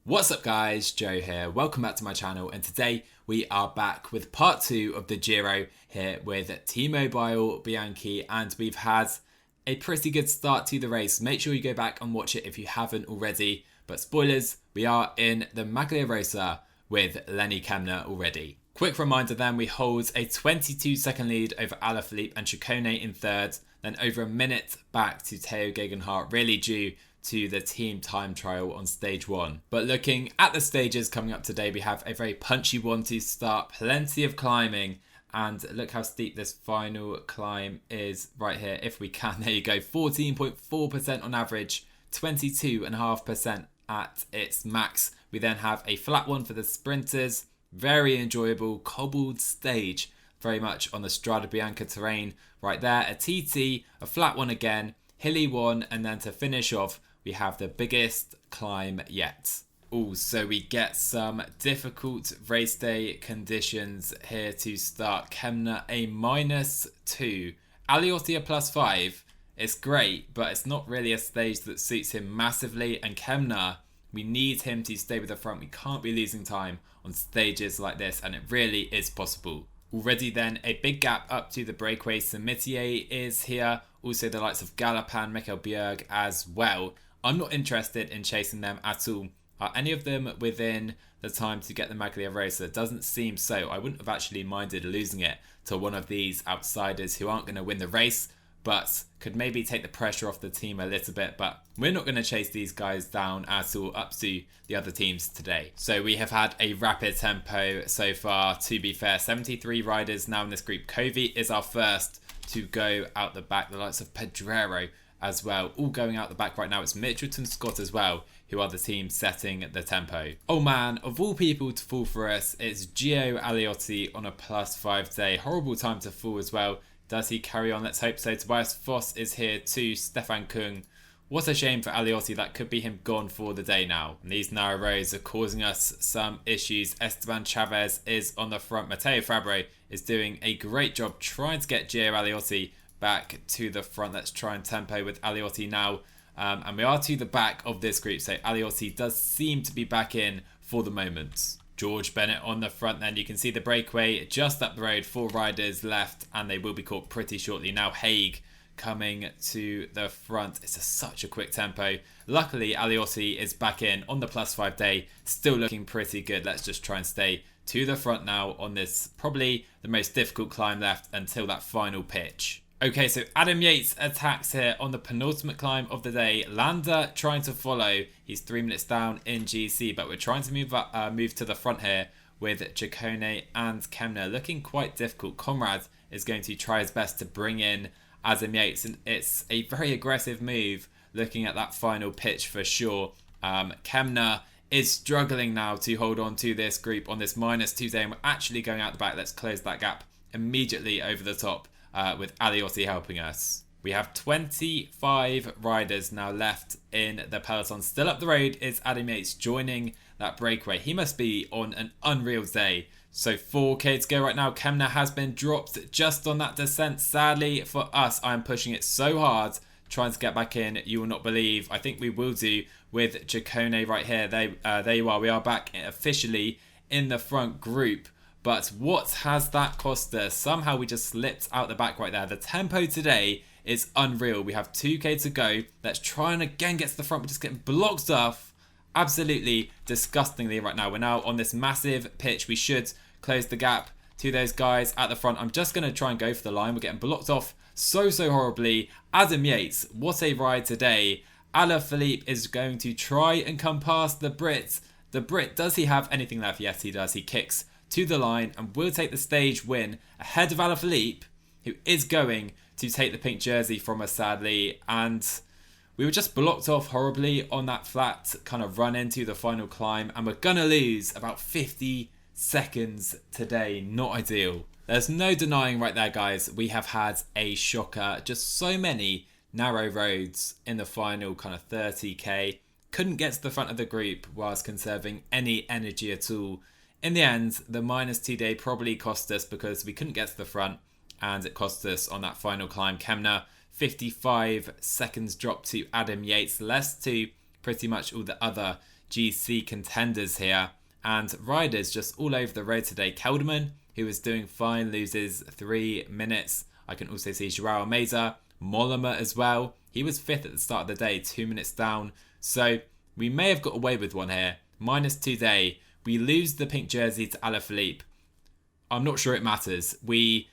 What's up guys, Joe here, welcome back to my channel, and today we are back with part 2 of the Giro here with T-Mobile Bianchi, and we've had a pretty good start to the race. Make sure you go back and watch it if you haven't already, but spoilers, we are in the Maglia Rosa with Lennard Kamna already. Quick reminder then, we hold a 22-second lead over Alaphilippe and Ciccone in third, then over a minute back to Theo Gegenhardt, really due to the team time trial on stage 1. But looking at the stages coming up today, we have a very punchy one to start, plenty of climbing, and look how steep this final climb is right here. If we can, there you go, 14.4% on average, 22.5% at its max. We then have a flat one for the sprinters, very enjoyable cobbled stage, very much on the Strada Bianca terrain right there. A TT, a flat one again, hilly one, and then to finish off we have the biggest climb yet. Also, we get some difficult race day conditions here to start. Kamna a -2, Aliotti a +5. It's great, but it's not really a stage that suits him massively, and Kamna, we need him to stay with the front. We can't be losing time on stages like this, and it really is possible. Already then, a big gap up to the breakaway. Samitier is here. Also the likes of Galapan, Mikkel Bjerg as well. I'm not interested in chasing them at all. Are any of them within the time to get the Maglia Rosa? Doesn't seem so. I wouldn't have actually minded losing it to one of these outsiders who aren't going to win the race, but could maybe take the pressure off the team a little bit. But we're not going to chase these guys down at all up to the other teams today. So we have had a rapid tempo so far, to be fair. 73 riders now in this group. Covey is our first to go out the back. The likes of Pedrero as well, all going out the back right now. It's Mitchelton Scott as well, who are the team setting the tempo. Oh man, of all people to fall for us, it's Gio Aliotti on a +5 today. Horrible time to fall as well. Does he carry on? Let's hope so. Tobias Foss is here too. Stefan Kung. What a shame for Aliotti. That could be him gone for the day now. And these narrow roads are causing us some issues. Esteban Chavez is on the front. Matteo Fabre is doing a great job trying to get Gio Aliotti back to the front. Let's try and tempo with Aliotti now. And we are to the back of this group, so Aliotti does seem to be back in for the moment. George Bennett on the front then. You can see the breakaway just up the road. 4 riders left, and they will be caught pretty shortly. Now Haig coming to the front. It's such a quick tempo. Luckily, Aliotti is back in on the +5 day. Still looking pretty good. Let's just try and stay to the front now on this, probably the most difficult climb left until that final pitch. Okay, so Adam Yates attacks here on the penultimate climb of the day. Landa trying to follow. He's 3 minutes down in GC, but we're trying to move to the front here with Ciccone and Kamna. Looking quite difficult. Conrad is going to try his best to bring in Adam Yates, and it's a very aggressive move looking at that final pitch for sure. Kamna is struggling now to hold on to this group on this -2 day, and we're actually going out the back. Let's close that gap immediately over the top. With Aliotti helping us. We have 25 riders now left in the peloton. Still up the road is Adam Yates joining that breakaway. He must be on an unreal day. So 4k to go right now. Kamna has been dropped just on that descent. Sadly for us, I'm pushing it so hard trying to get back in. You will not believe. I think we will do with Ciccone right here. There you are. We are back officially in the front group. But what has that cost us? Somehow we just slipped out the back right there. The tempo today is unreal. We have 2k to go. Let's try and again get to the front. We're just getting blocked off absolutely disgustingly right now. We're now on this massive pitch. We should close the gap to those guys at the front. I'm just going to try and go for the line. We're getting blocked off so horribly. Adam Yates, what a ride today. Alaphilippe is going to try and come past the Brit. The Brit, does he have anything left? Yes, he does. He kicks to the line and will take the stage win ahead of Alaphilippe, who is going to take the pink jersey from us sadly. And we were just blocked off horribly on that flat kind of run into the final climb, and we're gonna lose about 50 seconds today. Not ideal. There's no denying right there, guys, we have had a shocker. Just so many narrow roads in the final kind of 30k. Couldn't get to the front of the group whilst conserving any energy at all. In the end, the -2 day probably cost us because we couldn't get to the front, and it cost us on that final climb. Kamna, 55 seconds drop to Adam Yates, less to pretty much all the other GC contenders here. And riders just all over the road today. Kelderman, who was doing fine, loses 3 minutes. I can also see Joao Almeida, Mollema as well. He was 5th at the start of the day, 2 minutes down. So we may have got away with one here. -2 day. We lose the pink jersey to Alaphilippe. I'm not sure it matters. We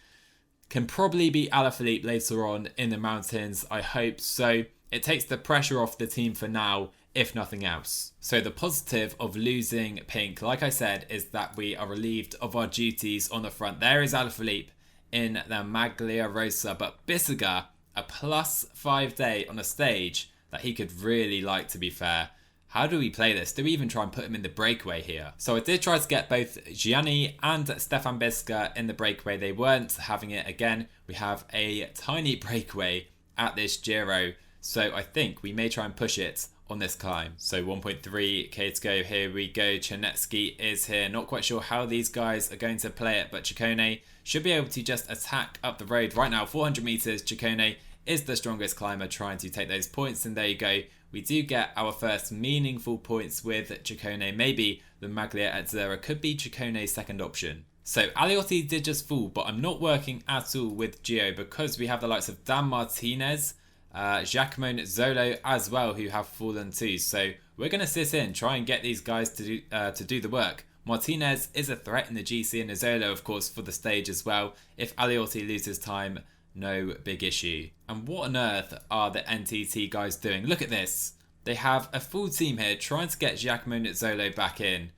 can probably beat Alaphilippe later on in the mountains, I hope. So it takes the pressure off the team for now, if nothing else. So the positive of losing pink, like I said, is that we are relieved of our duties on the front. There is Alaphilippe in the Maglia Rosa, but Bissiger, a +5 day on a stage that he could really like, to be fair. How do we play this? Do we even try and put him in the breakaway here? So I did try to get both Gianni and Stefan Bisker in the breakaway. They weren't having it. Again, we have a tiny breakaway at this Giro. So I think we may try and push it on this climb. So 1.3k to go. Here we go. Chernetsky is here. Not quite sure how these guys are going to play it, but Ciccone should be able to just attack up the road. Right now, 400 meters. Ciccone is the strongest climber, trying to take those points. And there you go. We do get our first meaningful points with Ciccone. Maybe the Maglia at Zera could be Ciccone's second option. So Aliotti did just fall, but I'm not working at all with Gio because we have the likes of Dan Martinez, Giacomo Nizzolo as well, who have fallen too. So we're going to sit in, try and get these guys to do the work. Martinez is a threat in the GC, and Nizzolo, of course, for the stage as well. If Aliotti loses time, no big issue. And what on earth are the NTT guys doing? Look at this. They have a full team here trying to get Giacomo Nizzolo back in,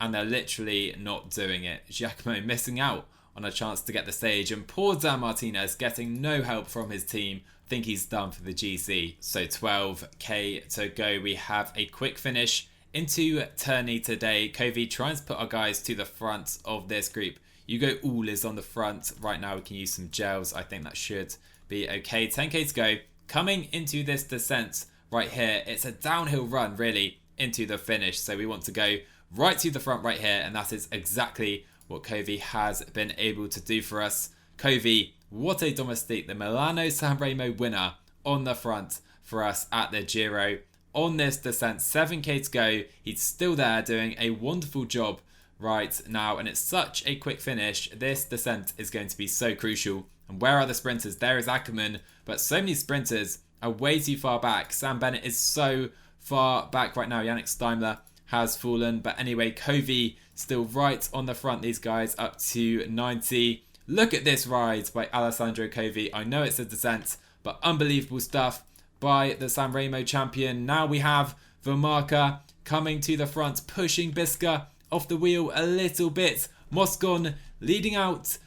and they're literally not doing it. Giacomo missing out on a chance to get the stage, and poor Dan Martinez getting no help from his team. I think he's done for the GC. So 12k to go. We have a quick finish into Tourney today. Covey trying to put our guys to the front of this group. Hugo Uhl is on the front right now. We can use some gels. I think that should be okay. 10k to go. Coming into this descent right here. It's a downhill run really into the finish. So we want to go right to the front right here. And that is exactly what Covey has been able to do for us. Covey, what a domestique. The Milano Sanremo winner on the front for us at the Giro. On this descent, 7k to go. He's still there doing a wonderful job right now, and it's such a quick finish. This descent is going to be so crucial. And where are the sprinters? There is Ackerman, but so many sprinters are way too far back. Sam Bennett is so far back right now. Yannick Steimler has fallen, but anyway, Covey still right on the front. These guys up to 90. Look at this ride by Alessandro Covey. I know it's a descent, but unbelievable stuff by the Sanremo champion. Now we have Vermarka coming to the front, pushing Bisker off the wheel a little bit. Moscon leading out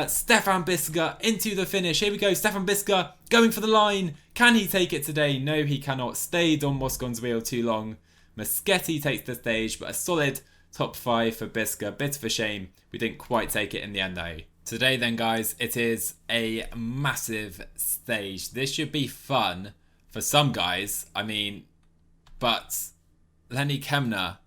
Stefan Bisker into the finish. Here we go. Stefan Bisker going for the line. Can he take it today? No, he cannot. Stayed on Moscon's wheel too long. Moschetti takes the stage, but a solid top 5 for Bisker. Bit of a shame we didn't quite take it in the end though. Today then guys, it is a massive stage. This should be fun for some guys. I mean, but Lennard Kamna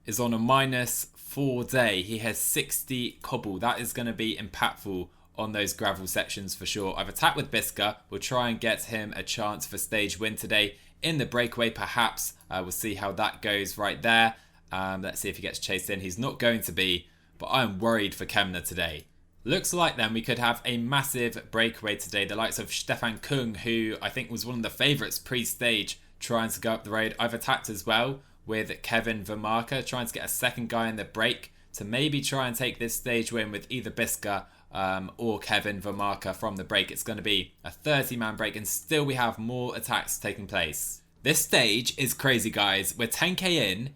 is on a -4 day. He has 60 cobble. That is going to be impactful on those gravel sections for sure. I've attacked with Bisker. We'll try and get him a chance for stage win today in the breakaway perhaps. We'll see how that goes right there. Let's see if he gets chased in. He's not going to be, but I'm worried for Kamna today. Looks like then we could have a massive breakaway today. The likes of Stefan Kung, who I think was one of the favourites pre-stage, trying to go up the road. I've attacked as well with Kevin Vermarka, trying to get a second guy in the break to maybe try and take this stage win with either Bisker or Kevin Vermarka from the break. It's going to be a 30-man break, and still we have more attacks taking place. This stage is crazy, guys. We're 10k in.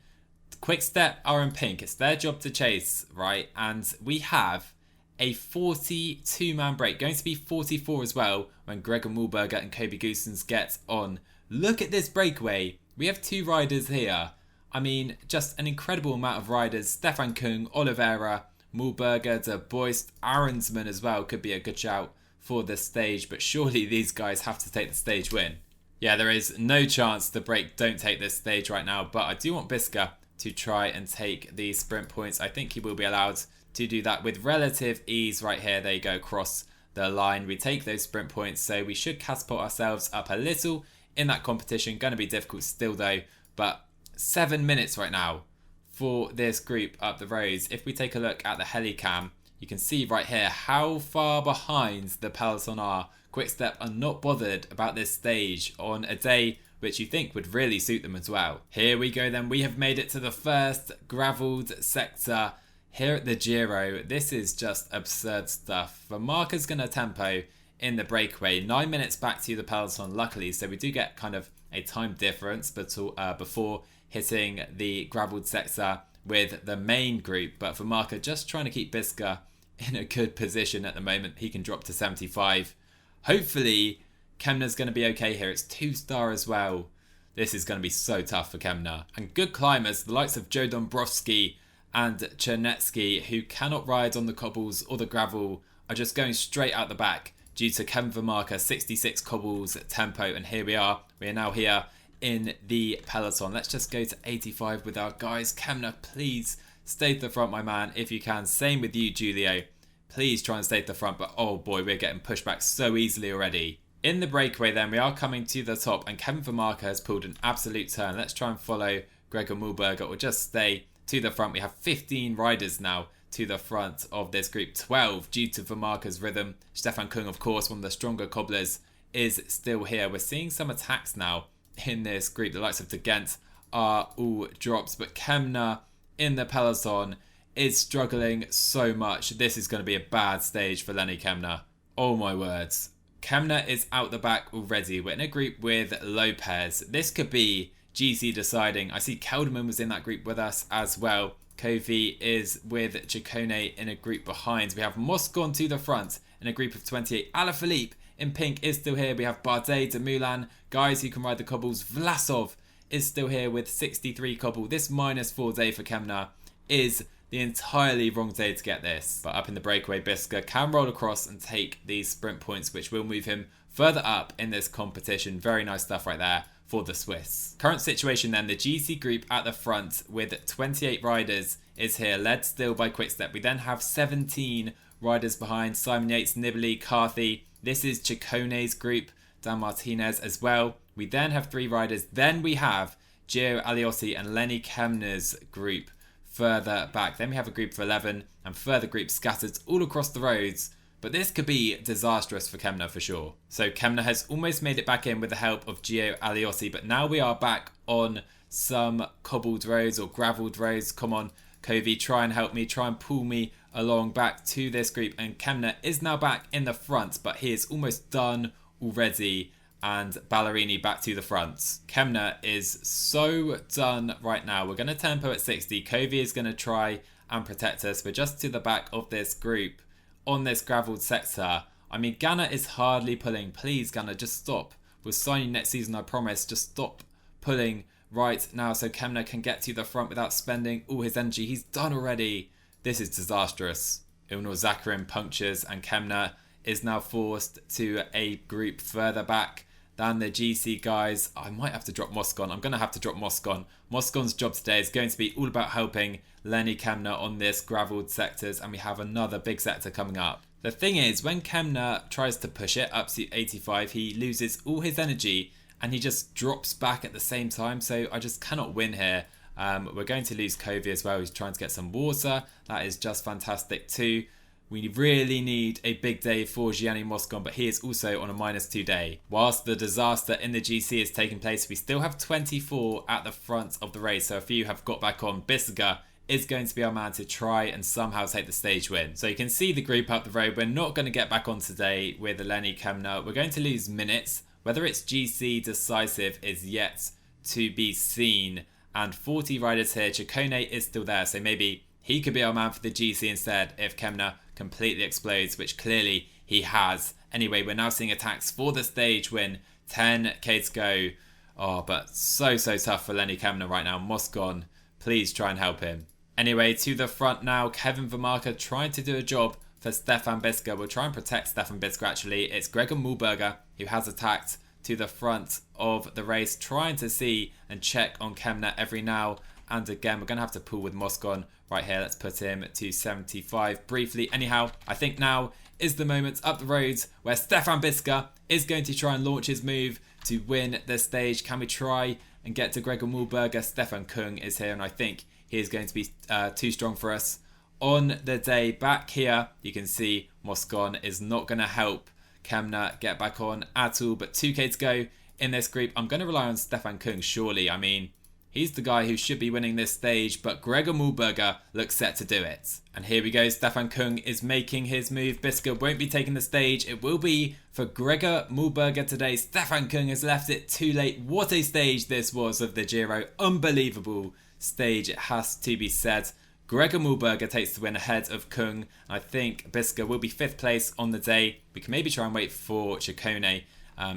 Quickstep are in pink. It's their job to chase, right? And we have a 42-man break, going to be 44 as well when Gregor Mühlberger and Kobe Goossens get on. Look at this breakaway. We have 2 riders here. I mean, just an incredible amount of riders. Stefan Kung, Oliveira, Mühlberger, De Boist, Arensman as well could be a good shout for this stage, but surely these guys have to take the stage win. Yeah, there is no chance the break don't take this stage right now, but I do want Bisker to try and take the sprint points. I think he will be allowed to do that with relative ease right here. There you go, cross the line. We take those sprint points, so we should catapult ourselves up a little in that competition. Going to be difficult still though, but 7 minutes right now for this group up the roads. If we take a look at the helicam, you can see right here how far behind the peloton are. Quickstep are not bothered about this stage on a day which you think would really suit them as well. Here we go then, we have made it to the first gravelled sector here at the Giro. This is just absurd stuff. Vermaker's going to tempo in the breakaway, 9 minutes back to the peloton luckily, so we do get kind of a time difference before hitting the gravelled sector with the main group. But Vermaker just trying to keep Biska in a good position at the moment. He can drop to 75. Hopefully Kamna's going to be okay here. It's 2-star as well. This is going to be so tough for Kamna. And good climbers, the likes of Joe Dombrowski and Chernetsky, who cannot ride on the cobbles or the gravel, are just going straight out the back due to Kevin Vermaker, 66 cobbles tempo. And here we are. We are now here in the peloton. Let's just go to 85 with our guys. Kamna, please stay to the front, my man, if you can. Same with you, Julio. Please try and stay to the front. But oh boy, we're getting pushed back so easily already. In the breakaway then, we are coming to the top, and Kevin Vermaker has pulled an absolute turn. Let's try and follow Gregor Mühlberger or just stay to the front. We have 15 riders now to the front of this group, 12 due to Vermaker's rhythm. Stefan Kung, of course, one of the stronger cobblers, is still here. We're seeing some attacks now in this group. The likes of De Gent are all drops, but Kamna in the peloton is struggling so much. This is going to be a bad stage for Lennard Kamna. Oh my words. Kamna is out the back already. We're in a group with Lopez. This could be GC deciding. I see Kelderman was in that group with us as well. Kovi is with Ciccone in a group behind. We have Moscon to the front in a group of 28. Alaphilippe in pink is still here. We have Bardet, Dumoulin, guys who can ride the cobbles. Vlasov is still here with 63 cobble. This -4 day for Kamna is the entirely wrong day to get this. But up in the breakaway, Biska can roll across and take these sprint points, which will move him further up in this competition. Very nice stuff right there for the Swiss. Current situation then, the GC group at the front with 28 riders is here, led still by Quickstep. We then have 17 riders behind, Simon Yates, Nibali, Carthy. This is Ciccone's group, Dan Martinez as well. We then have 3 riders. Then we have Gio Aliotti and Lennard Kamna's group further back. Then we have a group of 11 and further groups scattered all across the roads. But this could be disastrous for Kamna for sure. So Kamna has almost made it back in with the help of Gio Aliotti. But now we are back on some cobbled roads or gravelled roads. Come on, Kovi, try and help me. Try and pull me along back to this group. And Kamna is now back in the front. But he is almost done already. And Ballerini back to the front. Kamna is so done right now. We're going to tempo at 60. Kovi is going to try and protect us. We're just to the back of this group on this gravelled sector. I mean, Ganna is hardly pulling. Please, Ganna, just stop. We'll sign you next season, I promise. Just stop pulling right now so Kamna can get to the front without spending all his energy. He's done already. This is disastrous. Ilnur Zakarin punctures and Kamna is now forced to a group further back than the GC guys. I might have to drop Moscon. I'm going to have to drop Moscon. Moscon's job today is going to be all about helping Lennard Kamna on this gravelled sectors, and we have another big sector coming up. The thing is, when Kamna tries to push it up to 85, he loses all his energy and he just drops back at the same time, so I just cannot win here. We're going to lose Kovi as well. He's trying to get some water. That is just fantastic too. We really need a big day for Gianni Moscon, but he is also on a -2 day. Whilst the disaster in the GC is taking place, we still have 24 at the front of the race, so a few have got back on. Bissiger is going to be our man to try and somehow take the stage win. So you can see the group up the road. We're not going to get back on today with Lennard Kamna. We're going to lose minutes. Whether it's GC decisive is yet to be seen. And 40 riders here. Ciccone is still there, so maybe he could be our man for the GC instead if Kamna completely explodes, which clearly he has. Anyway, we're now seeing attacks for the stage win. 10k to go. Oh, but so tough for Lennard Kamna right now. Moscon, please try and help him. Anyway, to the front now. Kevin Vermaker trying to do a job for Stefan Bisker. We'll try and protect Stefan Bisker actually. It's Gregor Mühlberger who has attacked to the front of the race, trying to see and check on Kamna every now and again. We're going to have to pull with Moscon right here. Let's put him to 75 briefly. Anyhow, I think now is the moment up the roads where Stefan Bisker is going to try and launch his move to win the stage. Can we try and get to Gregor Mühlberger. Stefan Kung is here, and I think he is going to be too strong for us. On the day back here, you can see Moscon is not going to help Kamna get back on at all, but 2k to go in this group. I'm going to rely on Stefan Kung, surely. I mean, he's the guy who should be winning this stage, but Gregor Mühlberger looks set to do it. And here we go, Stefan Kung is making his move. Bisker won't be taking the stage. It will be for Gregor Mühlberger today. Stefan Kung has left it too late. What a stage this was of the Giro. Unbelievable stage, it has to be said. Gregor Mühlberger takes the win ahead of Kung. I think Bisker will be 5th place on the day. We can maybe try and wait for Ciccone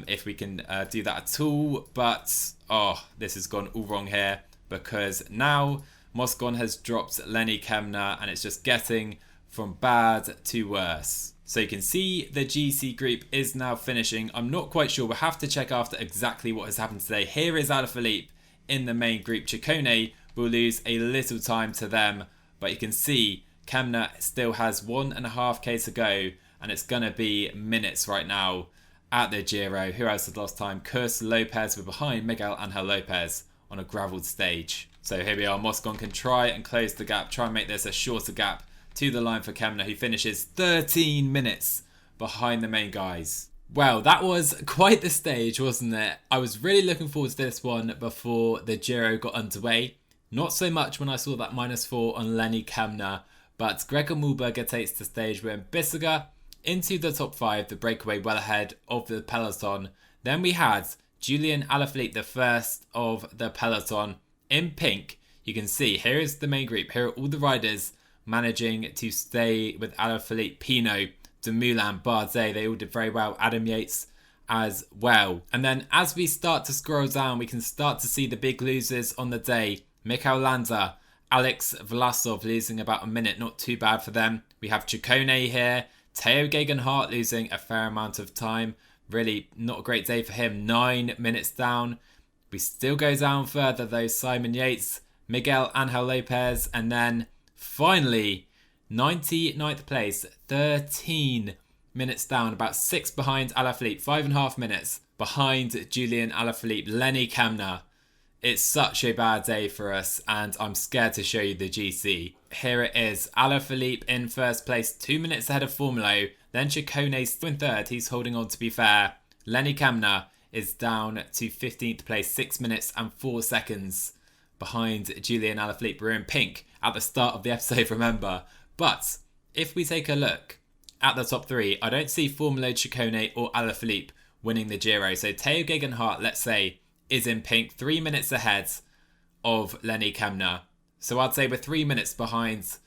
if we can do that at all. But, oh, this has gone all wrong here because now Moscon has dropped Lennard Kamna and it's just getting from bad to worse. So you can see the GC group is now finishing. I'm not quite sure. We'll have to check after exactly what has happened today. Here is Alaphilippe in the main group. Ciccone will lose a little time to them. But you can see Kamna still has 1.5k to go, and it's going to be minutes right now at the Giro. Who else has lost time? Kurs Lopez were behind Miguel Angel Lopez on a gravelled stage. So here we are. Moscon can try and close the gap, try and make this a shorter gap to the line for Kamna, who finishes 13 minutes behind the main guys. Well, that was quite the stage, wasn't it? I was really looking forward to this one before the Giro got underway. Not so much when I saw that -4 on Lennard Kamna, but Gregor Mühlberger takes the stage with Bissiger into the top 5, the breakaway well ahead of the peloton. Then we had Julian Alaphilippe, the first of the peloton, in pink. You can see here is the main group. Here are all the riders managing to stay with Alaphilippe, Pinot, Dumoulin, Bardet. They all did very well. Adam Yates as well. And then as we start to scroll down, we can start to see the big losers on the day. Mikel Landa, Alex Vlasov losing about a minute, not too bad for them. We have Ciccone here, Theo Gegenhardt losing a fair amount of time. Really not a great day for him, 9 minutes down. We still go down further though, Simon Yates, Miguel Angel Lopez, and then finally 99th place, 13 minutes down, about 6 behind Alaphilippe, 5.5 minutes behind Julian Alaphilippe, Lennard Kamna. It's such a bad day for us, and I'm scared to show you the GC. Here it is. Alaphilippe in first place, 2 minutes ahead of Formolo. Then Ciccone's in third. He's holding on, to be fair. Lennard Kamna is down to 15th place, 6 minutes and 4 seconds behind Julian Alaphilippe. We're in pink at the start of the episode, remember. But if we take a look at the top 3, I don't see Formolo, Ciccone or Alaphilippe winning the Giro. So Theo Gegenhardt, let's say, is in pink, 3 minutes ahead of Lennard Kamna. So I'd say we're 3 minutes behind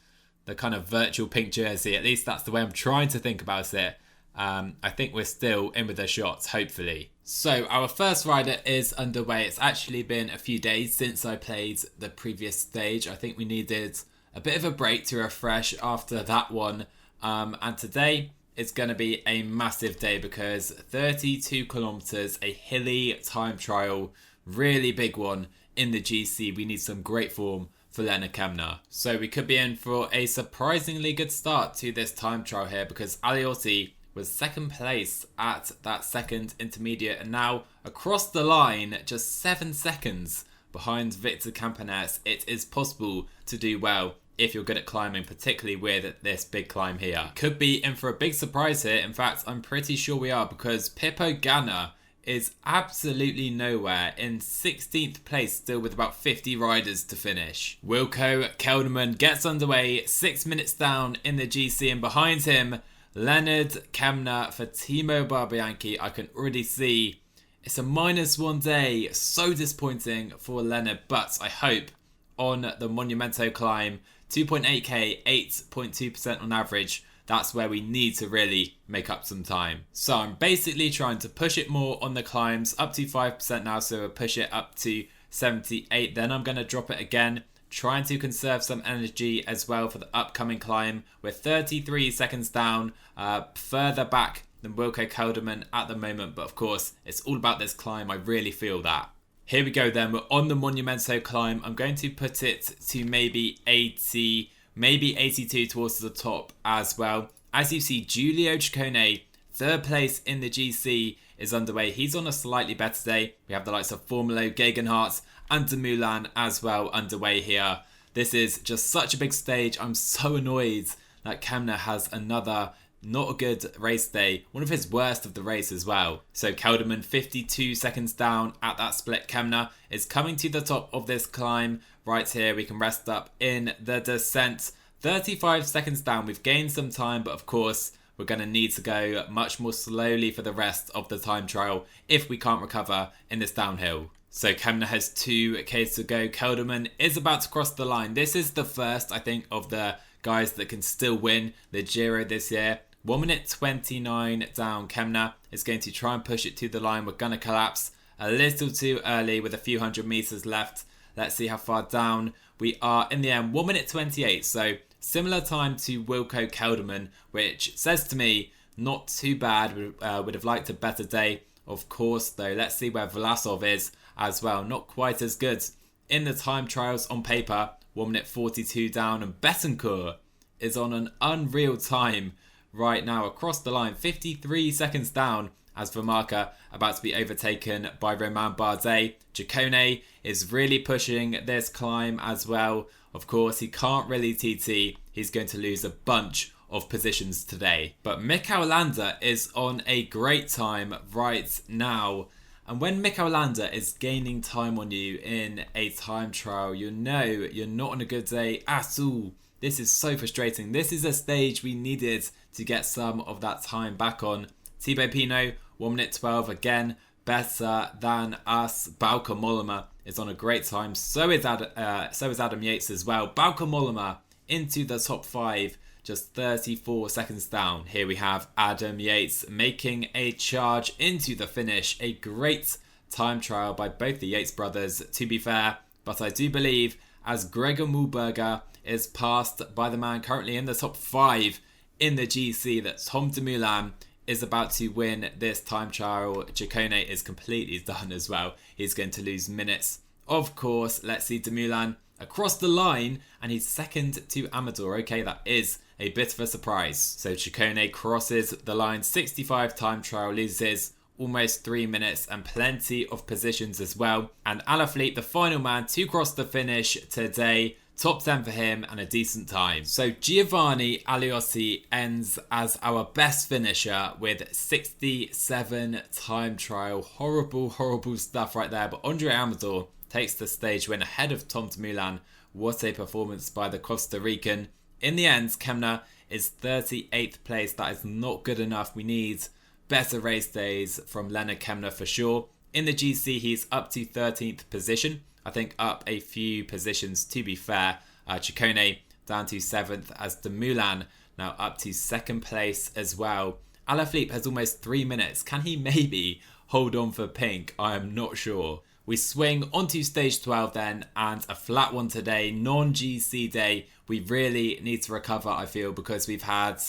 the kind of virtual pink jersey. At least that's the way I'm trying to think about it. I think we're still in with the shots, hopefully. So our first rider is underway. It's actually been a few days since I played the previous stage. I think we needed a bit of a break to refresh after that one. And today it's going to be a massive day because 32 kilometers, a hilly time trial, really big one in the GC. We need some great form for Lennard Kamna. So we could be in for a surprisingly good start to this time trial here because Aliotti was 2nd place at that second intermediate and now across the line just 7 seconds behind Victor Campenes. It is possible to do well if you're good at climbing, particularly with this big climb here. Could be in for a big surprise here. In fact, I'm pretty sure we are because Pippo Ganna is absolutely nowhere, in 16th place still with about 50 riders to finish. Wilco Kelderman gets underway, 6 minutes down in the GC, and behind him, Lennard Kamna for T-Mobile Bianchi. I can already see it's a -1 day. So disappointing for Lennard, but I hope on the Monumento climb, 2.8k, 8.2% on average, that's where we need to really make up some time. So I'm basically trying to push it more on the climbs, up to 5% now, so we'll push it up to 78. Then I'm going to drop it again, trying to conserve some energy as well for the upcoming climb. We're 33 seconds down, further back than Wilco Kelderman at the moment, but of course, it's all about this climb. I really feel that. Here we go then, we're on the Monumento climb. I'm going to put it to maybe 80, maybe 82 towards the top as well. As you see, Giulio Ciccone, 3rd place in the GC. is underway. He's on a slightly better day. We have the likes of Formolo, Gegenhardt and Dumoulin as well underway here. This is just such a big stage. I'm so annoyed that Kamna has another not a good race day, one of his worst of the race as well. So Kelderman 52 seconds down at that split. Kamna is coming to the top of this climb right here. We can rest up in the descent. 35 seconds down. We've gained some time, but of course we're going to need to go much more slowly for the rest of the time trial if we can't recover in this downhill. So Kamna has 2Ks to go. Kelderman is about to cross the line. This is the first, I think, of the guys that can still win the Giro this year. 1 minute 29 down. Kamna is going to try and push it to the line. We're going to collapse a little too early with a few hundred meters left. Let's see how far down we are in the end. 1 minute 28. So similar time to Wilco Kelderman, which says to me, not too bad. Would have liked a better day, of course, though. Let's see where Vlasov is as well. Not quite as good in the time trials on paper. 1 minute 42 down. And Betancourt is on an unreal time right now across the line. 53 seconds down as Vermarka about to be overtaken by Romain Bardet. Ciccone is really pushing this climb as well. Of course, he can't really TT. He's going to lose a bunch of positions today. But Mikel Landa is on a great time right now. And when Mikel Landa is gaining time on you in a time trial, you know you're not on a good day at all. This is so frustrating. This is a stage we needed to get some of that time back on. Thibaut Pinot, 1 minute 12, again, better than us. Bauke Mollema is on a great time. So is Adam Yates as well. Bauke Mollema into the top 5, just 34 seconds down. Here we have Adam Yates making a charge into the finish. A great time trial by both the Yates brothers, to be fair. But I do believe as Gregor Mühlberger is passed by the man currently in the top 5 in the GC, that Tom Dumoulin is about to win this time trial. Ciccone is completely done as well. He's going to lose minutes. Of course, let's see Dumoulin across the line, and he's second to Amador. Okay, that is a bit of a surprise. So Ciccone crosses the line. 65 time trial, loses almost 3 minutes and plenty of positions as well. And Alaphilippe, the final man to cross the finish today. Top 10 for him and a decent time. So Giovanni Aliosi ends as our best finisher with 67 time trial. Horrible, horrible stuff right there. But Andre Amador takes the stage win ahead of Tom Dumoulin. What a performance by the Costa Rican. In the end, Kamna is 38th place. That is not good enough. We need better race days from Lennard Kamna for sure. In the GC, he's up to 13th position. I think up a few positions, to be fair. Ciccone down to 7th as Dumoulin now up to 2nd place as well. Alaphilippe has almost 3 minutes. Can he maybe hold on for pink? I am not sure. We swing onto stage 12 then, and a flat one today, non-GC day. We really need to recover, I feel, because we've had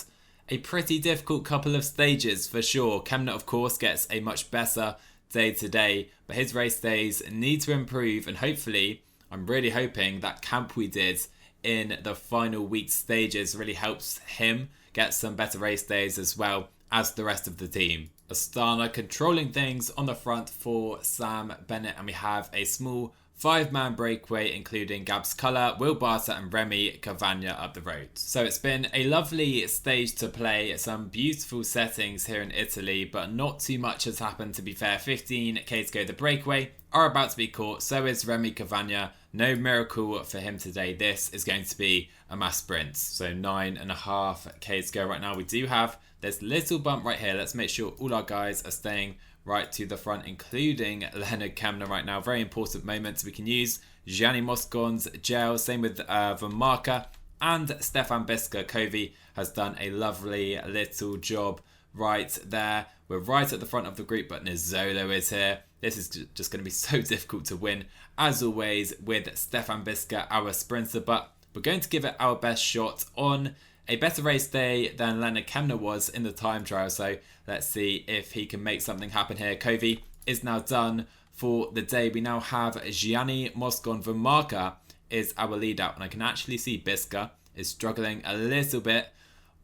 a pretty difficult couple of stages for sure. Kamna, of course, gets a much better day today, but his race days need to improve, and hopefully, I'm really hoping that camp we did in the final week stages really helps him get some better race days as well as the rest of the team. Astana controlling things on the front for Sam Bennett, and we have a small 5-man breakaway including Gabs Culler, Will Barter and Remy Cavagna up the road. So it's been a lovely stage to play, some beautiful settings here in Italy, but not too much has happened, to be fair. 15k to go. The breakaway are about to be caught, so is Remy Cavagna. No miracle for him today. This is going to be a mass sprint. So 9.5k to go right now. We do have this little bump right here. Let's make sure all our guys are staying right to the front, including Lennard Kamna right now. Very important moments. We can use Gianni Moscon's gel. Same with Vermarka and Stefan Biska. Covey has done a lovely little job right there. We're right at the front of the group, but Nizzolo is here. This is just going to be so difficult to win, as always, with Stefan Biska, our sprinter. But we're going to give it our best shot on a better race day than Lennard Kamna was in the time trial. So let's see if he can make something happen here. Covey is now done for the day. We now have Gianni Moscon. Vermarka is our lead out, and I can actually see Biska is struggling a little bit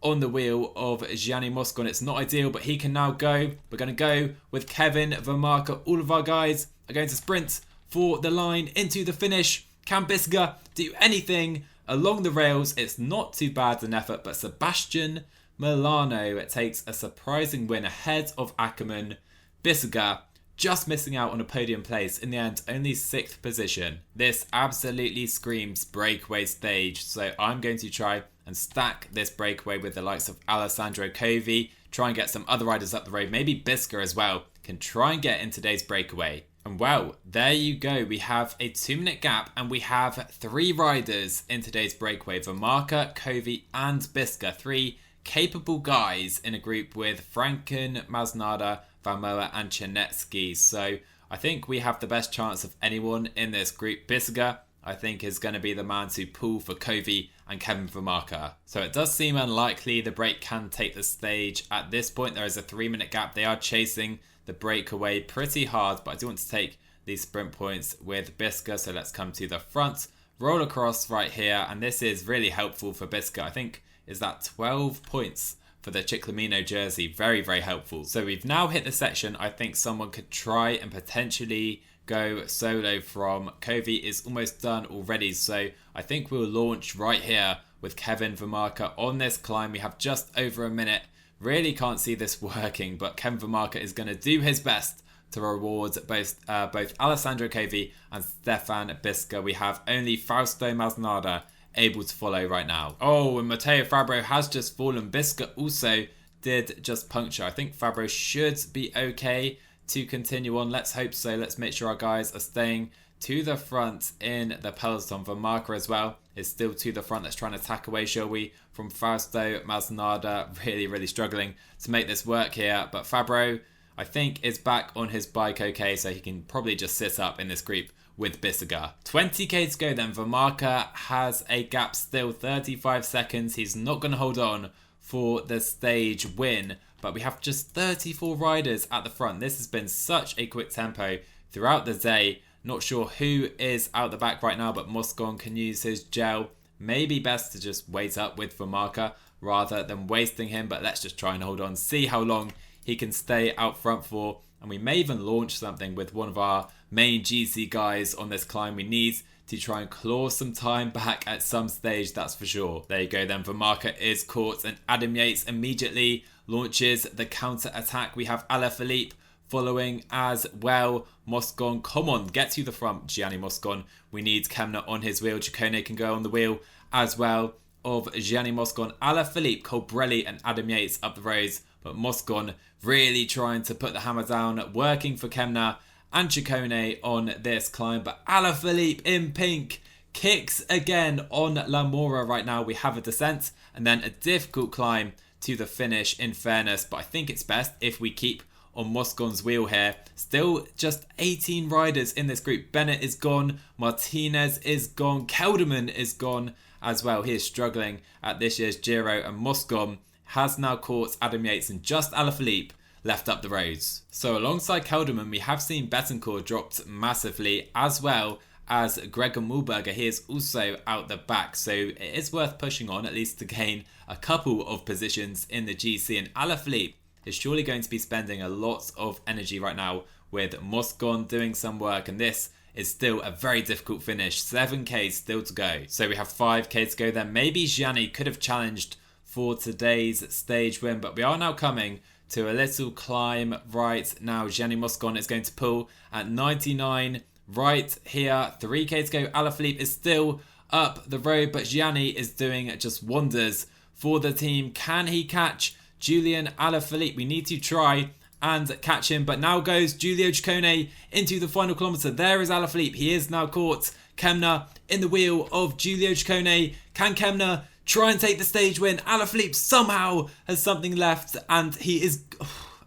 on the wheel of Gianni Moscon. It's not ideal, but he can now go. We're going to go with Kevin Vermarker. All of our guys are going to sprint for the line into the finish. Can Bissiger do anything along the rails? It's not too bad an effort, but Sebastian Milano takes a surprising win ahead of Ackerman. Bissiger just missing out on a podium place. In the end, only 6th position. This absolutely screams breakaway stage, so I'm going to try and stack this breakaway with the likes of Alessandro Covi, try and get some other riders up the road, maybe Bissiger as well, can try and get in today's breakaway. And well, there you go. We have a 2-minute gap and we have 3 riders in today's breakaway. Vermarker, Covi and Bissiger. 3 capable guys in a group with Franken, Masnada, Valmoa and Timmsoski. So I think we have the best chance of anyone in this group. Bissiger, I think, is going to be the man to pull for Covi and Kevin Vermarker. So it does seem unlikely the break can take the stage. At this point, there is a 3-minute gap. They are chasing the breakaway pretty hard, but I do want to take these sprint points with Bissiger. So let's come to the front, roll across right here. And this is really helpful for Bissiger. I think is that 12 points for the Ciclamino jersey. Very, very helpful. So we've now hit the section I think someone could try and potentially go solo from. Covi is almost done already, so I think we'll launch right here with Kevin Vermarker on this climb. We have just over a minute. Really can't see this working, but Kevin Vermarker is going to do his best to reward both Alessandro Covi and Stefan Bissiger. We have only Fausto Masnada able to follow right now. Oh, and Matteo Fabro has just fallen. Bissiger also did just puncture. I think Fabro should be okay to continue on. Let's hope so. Let's make sure our guys are staying to the front in the peloton. Vermarker as well is still to the front. Let's try and attack away, shall we, from Fausto Masnada. Really, really struggling to make this work here. But Fabro, I think, is back on his bike okay, so he can probably just sit up in this group with Bissiger. 20k to go then. Vermarker has a gap still, 35 seconds. He's not going to hold on for the stage win, but we have just 34 riders at the front. This has been such a quick tempo throughout the day. Not sure who is out the back right now, but Moscon can use his gel. Maybe best to just wait up with Vermarker rather than wasting him, but let's just try and hold on, see how long he can stay out front for. And we may even launch something with one of our main GC guys on this climb. We need to try and claw some time back at some stage, that's for sure. There you go then. Vermarker is caught and Adam Yates immediately launches the counter attack. We have Alaphilippe following as well. Moscon, come on, get to the front, Gianni Moscon. We need Kamna on his wheel. Ciccone can go on the wheel as well of Gianni Moscon. Alaphilippe, Colbrelli and Adam Yates up the roads. But Moscon really trying to put the hammer down, working for Kamna and Ciccone on this climb. But Alaphilippe in pink kicks again on La Mora right now. We have a descent and then a difficult climb to the finish in fairness. But I think it's best if we keep on Moscon's wheel here. Still just 18 riders in this group. Bennett is gone. Martinez is gone. Kelderman is gone as well. He is struggling at this year's Giro. And Moscon has now caught Adam Yates and just Alaphilippe left up the roads. So alongside Kelderman, we have seen Betancourt dropped massively, as well as Gregor Mühlberger. He is also out the back, so it is worth pushing on, at least to gain a couple of positions in the GC. And Alaphilippe is surely going to be spending a lot of energy right now with Moscon doing some work, and this is still a very difficult finish. 7k still to go. So we have 5k to go then. Maybe Gianni could have challenged for today's stage win, but we are now coming to a little climb right now. Gianni Moscon is going to pull at 99 right here. 3k to go. Alaphilippe is still up the road, but Gianni is doing just wonders for the team. Can he catch Julian Alaphilippe? We need to try and catch him, but now goes Giulio Ciccone into the final kilometre. There is Alaphilippe. He is now caught. Kamna in the wheel of Giulio Ciccone. Can Kamna try and take the stage win? Alaphilippe somehow has something left, and he is...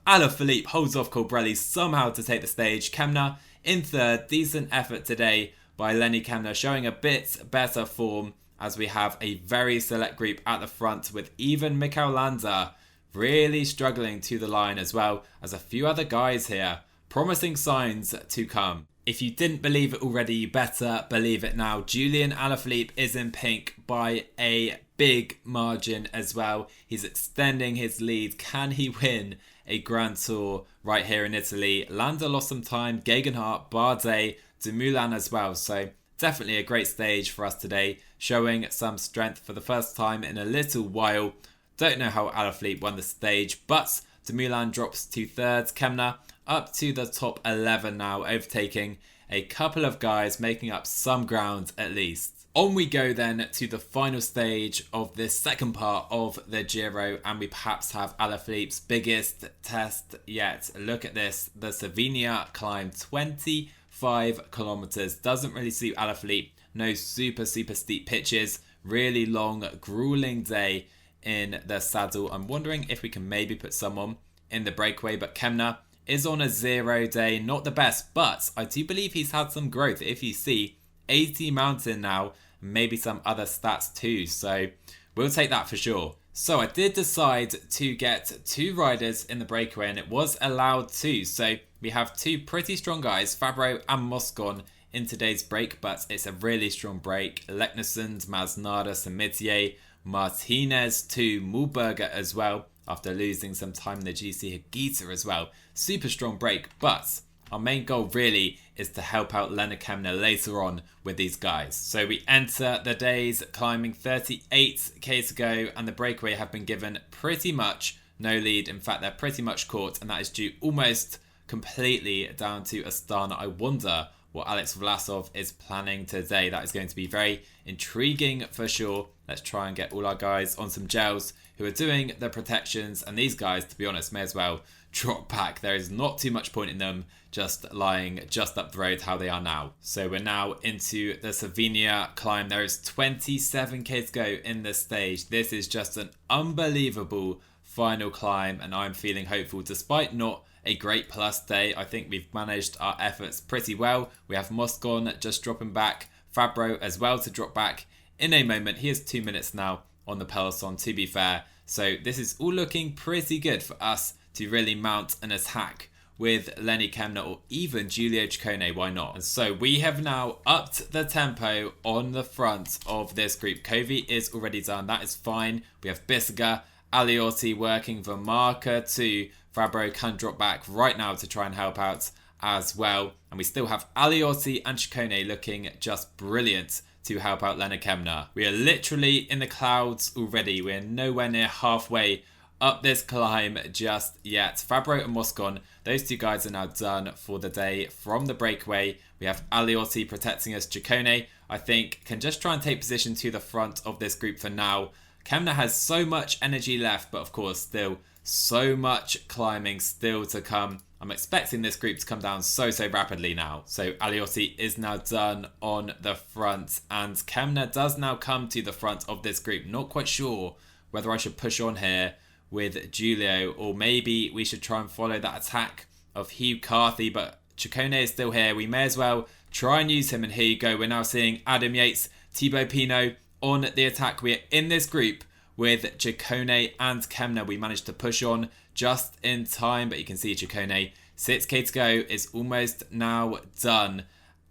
Alaphilippe holds off Colbrelli somehow to take the stage. Kamna in third. Decent effort today by Lennard Kamna, showing a bit better form as we have a very select group at the front, with even Mikel Landa really struggling to the line, as well as a few other guys here. Promising signs to come. If you didn't believe it already, you better believe it now. Julian Alaphilippe is in pink by a big margin as well. He's extending his lead. Can he win a Grand Tour right here in Italy? Landa lost some time. Gegenhardt, Bardet, Dumoulin as well. So definitely a great stage for us today, showing some strength for the first time in a little while. Don't know how Alaphilippe won the stage, but Dumoulin drops to third. Kamna up to the top 11 now, overtaking a couple of guys, making up some ground at least. On we go then to the final stage of this second part of the Giro, and we perhaps have Alaphilippe's biggest test yet. Look at this, the Slovenia climb, 25 kilometers. Doesn't really suit Alaphilippe. No super steep pitches. Really long, grueling day in the saddle. I'm wondering if we can maybe put someone in the breakaway, but Kamna is on a 0 day, not the best, but I do believe he's had some growth. If you see, 80 mountain now, maybe some other stats too, so we'll take that for sure. So I did decide to get 2 riders in the breakaway, and it was allowed to. So we have 2 pretty strong guys, Fabro and Moscon, in today's break, but it's a really strong break. Leknesund, Masnada, Samitier, Martinez to Mühlberger as well, after losing some time in the GC Hagita as well. Super strong break, but our main goal really is to help out Lennard Kamna later on with these guys. So we enter the days climbing 38k to go, and the breakaway have been given pretty much no lead. In fact, they're pretty much caught, and that is due almost completely down to Astana. I wonder what Alex Vlasov is planning today. That is going to be very intriguing for sure. Let's try and get all our guys on some gels who are doing the protections, and these guys, to be honest, may as well drop back. There is not too much point in them just lying just up the road how they are now. So we're now into the Slovenia climb. There is 27k to go in this stage. This is just an unbelievable final climb, and I'm feeling hopeful despite not a great plus day. I think we've managed our efforts pretty well. We have Moscon just dropping back, Fabro as well to drop back in a moment. He has 2 minutes now on the peloton, to be fair. So this is all looking pretty good for us to really mount an attack with Lennard Kamna or even Giulio Ciccone, why not? And so we have now upped the tempo on the front of this group. Kovi is already done, that is fine. We have Bissiger, Aliotti working for Marker too. Fabro can drop back right now to try and help out as well. And we still have Aliotti and Ciccone looking just brilliant to help out Lennard Kamna. We are literally in the clouds already. We're nowhere near halfway up this climb just yet. Fabro and Moscon, those 2 guys are now done for the day from the breakaway. We have Aliotti protecting us. Ciccone, I think, can just try and take position to the front of this group for now. Kamna has so much energy left, but of course still so much climbing still to come. I'm expecting this group to come down so rapidly now. So Aliotti is now done on the front, and Kamna does now come to the front of this group. Not quite sure whether I should push on here with Giulio, or maybe we should try and follow that attack of Hugh Carthy, but Ciccone is still here. We may as well try and use him, and here you go. We're now seeing Adam Yates, Thibaut Pinot on the attack. We're in this group with Ciccone and Kamna. We managed to push on just in time, but you can see Ciccone, 6k to go, is almost now done,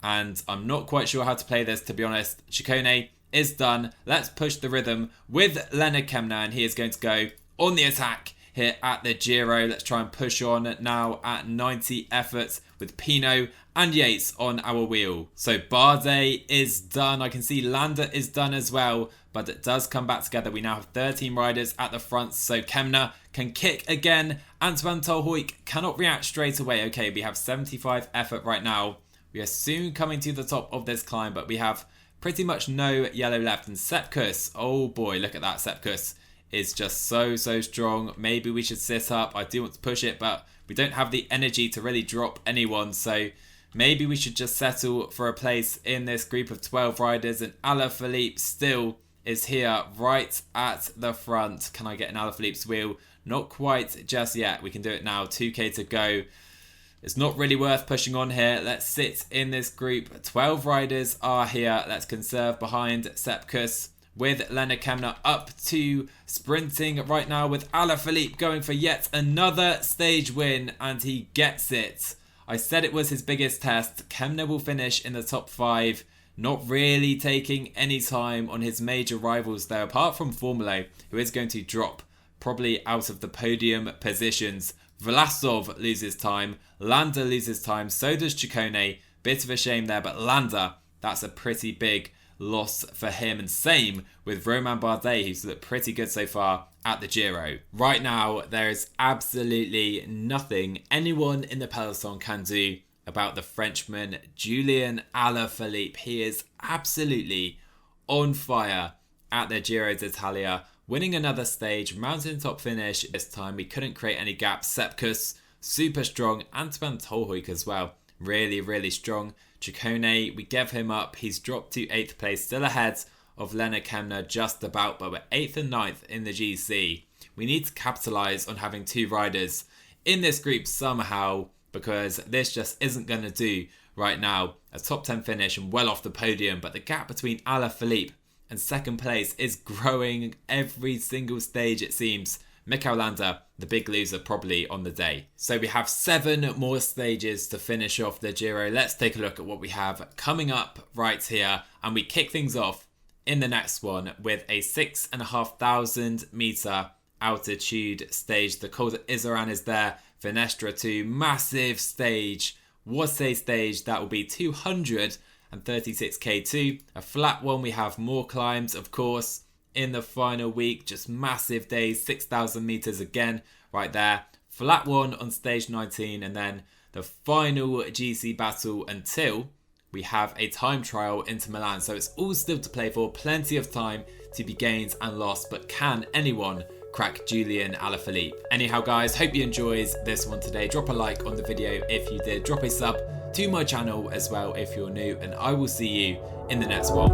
and I'm not quite sure how to play this, to be honest. Ciccone is done. Let's push the rhythm with Lennard Kamna, and he is going to go on the attack here at the Giro. Let's try and push on now at 90 efforts with Pinot and Yates on our wheel. So Bardet is done. I can see Landa is done as well, but it does come back together. We now have 13 riders at the front, so Kamna can kick again. Antoine Tolhoek cannot react straight away. Okay, we have 75 effort right now. We are soon coming to the top of this climb, but we have pretty much no yellow left. And Sepkus, oh boy, look at that. Sepkus is just so strong. Maybe we should sit up. I do want to push it, but we don't have the energy to really drop anyone, so maybe we should just settle for a place in this group of 12 riders. And Alaphilippe still is here right at the front. Can I get an Alaphilippe's wheel? Not quite just yet. We can do it now. 2k to go. It's not really worth pushing on here. Let's sit in this group. 12 riders are here. Let's conserve behind Sepkus with Lennard Kamna up to sprinting right now with Alaphilippe going for yet another stage win, and he gets it. I said it was his biggest test. Kamna will finish in the top 5, not really taking any time on his major rivals there, apart from Formulo, who is going to drop probably out of the podium positions. Vlasov loses time, Landa loses time, so does Ciccone. Bit of a shame there, but Landa, that's a pretty big loss for him, and same with Romain Bardet, who's looked pretty good so far at the Giro. Right now, there is absolutely nothing anyone in the peloton can do about the Frenchman Julian Alaphilippe. He is absolutely on fire at the Giro d'Italia, winning another stage, mountaintop finish. This time we couldn't create any gaps. Sepkus, super strong. Antoine Tolhoek as well, really strong. Ciccone, we gave him up. He's dropped to 8th place, still ahead of Lennard Kamna just about, but we're 8th and 9th in the GC. We need to capitalise on having 2 riders in this group somehow, because this just isn't going to do right now. A top 10 finish and well off the podium, but the gap between Alaphilippe and 2nd place is growing every single stage, it seems. Mikel Landa, the big loser probably on the day. So we have 7 more stages to finish off the Giro. Let's take a look at what we have coming up right here. And we kick things off in the next one with a 6,500 meter altitude stage. The Col d'Iseran is there. Finestra 2, massive stage. What a stage, that will be 236k2. A flat one, we have more climbs, of course, in the final week. Just massive days, 6,000 meters again, right there. Flat one on stage 19, and then the final GC battle until we have a time trial into Milan. So it's all still to play for, plenty of time to be gained and lost, but can anyone crack Julian Alaphilippe? Anyhow guys, hope you enjoyed this one today. Drop a like on the video if you did, drop a sub to my channel as well if you're new, and I will see you in the next one.